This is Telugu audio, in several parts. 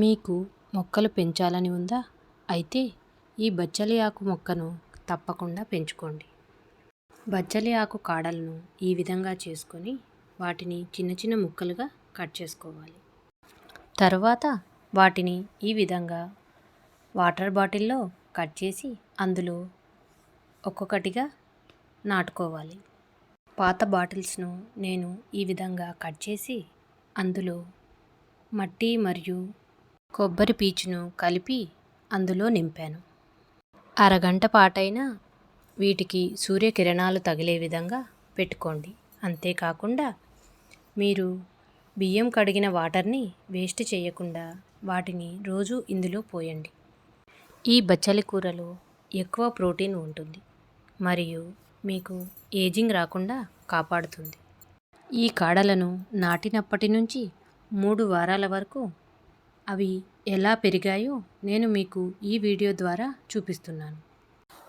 మీకు మొక్కలు పెంచాలని ఉందా? అయితే ఈ బచ్చలి ఆకు మొక్కను తప్పకుండా పెంచుకోండి. బచ్చలి ఆకు కాడలను ఈ విధంగా చేసుకొని వాటిని చిన్న చిన్న ముక్కలుగా కట్ చేసుకోవాలి. తర్వాత వాటిని ఈ విధంగా వాటర్ బాటిల్లో కట్ చేసి అందులో ఒక్కొక్కటిగా నాటుకోవాలి. పాత బాటిల్స్ను నేను ఈ విధంగా కట్ చేసి అందులో మట్టి మరియు కొబ్బరి పీచును కలిపి అందులో నింపాను. అరగంట పాటైనా వీటికి సూర్యకిరణాలు తగిలే విధంగా పెట్టుకోండి. అంతేకాకుండా మీరు బియ్యం కడిగిన వాటర్ని వేస్ట్ చేయకుండా వాటిని రోజు ఇందులో పోయండి. ఈ బచ్చలి కూరలో ఎక్కువ ప్రోటీన్ ఉంటుంది మరియు మీకు ఏజింగ్ రాకుండా కాపాడుతుంది. ఈ కాడలను నాటినప్పటి నుంచి 3 వారాల వరకు అవి ఎలా పెరిగాయో నేను మీకు ఈ వీడియో ద్వారా చూపిస్తున్నాను.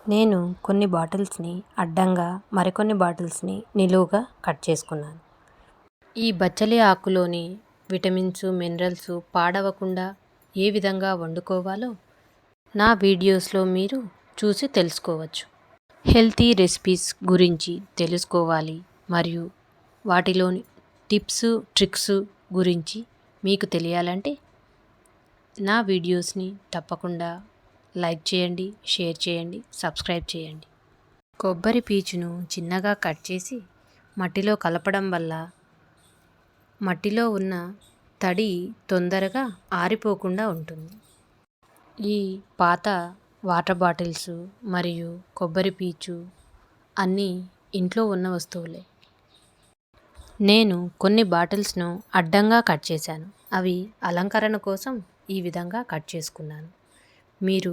నేను కొన్ని బాటిల్స్ని అడ్డంగా మరికొన్ని బాటిల్స్ని నిలువుగా కట్ చేసుకున్నాను. ఈ బచ్చలి ఆకులోని విటమిన్స్ మినరల్స్ పాడవకుండా ఏ విధంగా వండుకోవాలో నా వీడియోస్లో మీరు చూసి తెలుసుకోవచ్చు. హెల్తీ రెసిపీస్ గురించి తెలుసుకోవాలి మరియు వాటిలోని టిప్స్ ట్రిక్స్ గురించి మీకు తెలియాలంటే నా వీడియోస్ని తప్పకుండా లైక్ చేయండి, షేర్ చేయండి, సబ్స్క్రైబ్ చేయండి. కొబ్బరి పీచును చిన్నగా కట్ చేసి మట్టిలో కలపడం వల్ల మట్టిలో ఉన్న తడి తొందరగా ఆరిపోకుండా ఉంటుంది. ఈ పాత వాటర్ బాటిల్స్ మరియు కొబ్బరి పీచు అన్నీ ఇంట్లో ఉన్న వస్తువులే. నేను కొన్ని బాటిల్స్ను అడ్డంగా కట్ చేశాను. అవి అలంకరణ కోసం ఈ విధంగా కట్ చేసుకున్నాను. మీరు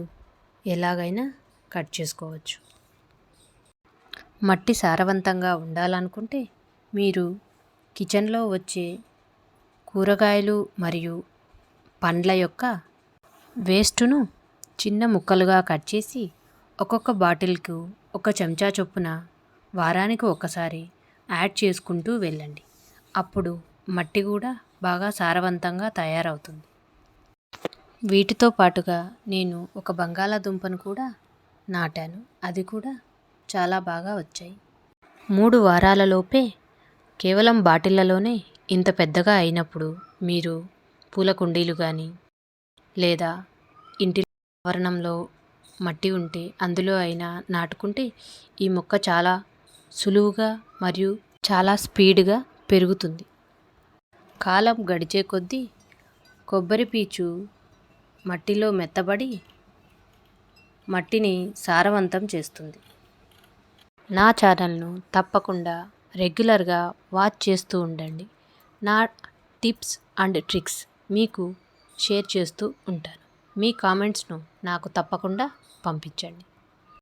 ఎలాగైనా కట్ చేసుకోవచ్చు. మట్టి సారవంతంగా ఉండాలనుకుంటే మీరు కిచెన్లో వచ్చే కూరగాయలు మరియు పండ్ల యొక్క వేస్టును చిన్న ముక్కలుగా కట్ చేసి ఒక్కొక్క బాటిల్కు 1 చెంచా చొప్పున వారానికి ఒకసారి యాడ్ చేసుకుంటూ వెళ్ళండి. అప్పుడు మట్టి కూడా బాగా సారవంతంగా తయారవుతుంది. వీటితో పాటుగా నేను ఒక బంగాళాదుంపను కూడా నాటాను. అది కూడా చాలా బాగా వచ్చాయి. 3 వారాలలోపే కేవలం బాటిళ్లలోనే ఇంత పెద్దగా అయినప్పుడు మీరు పూల కుండీలు కానీ లేదా ఇంటి ఆవరణంలో మట్టి ఉంటే అందులో అయినా నాటుకుంటే ఈ మొక్క చాలా సులువుగా మరియు చాలా స్పీడ్గా పెరుగుతుంది. కాలం గడిచే కొద్దీ కొబ్బరి పీచు మట్టిలో మెత్తబడి మట్టిని సారవంతం చేస్తుంది. నా ఛానల్ను తప్పకుండా రెగ్యులర్గా వాచ్ చేస్తూ ఉండండి. నా టిప్స్ అండ్ ట్రిక్స్ మీకు షేర్ చేస్తూ ఉంటాను. మీ కామెంట్స్ను నాకు తప్పకుండా పంపించండి.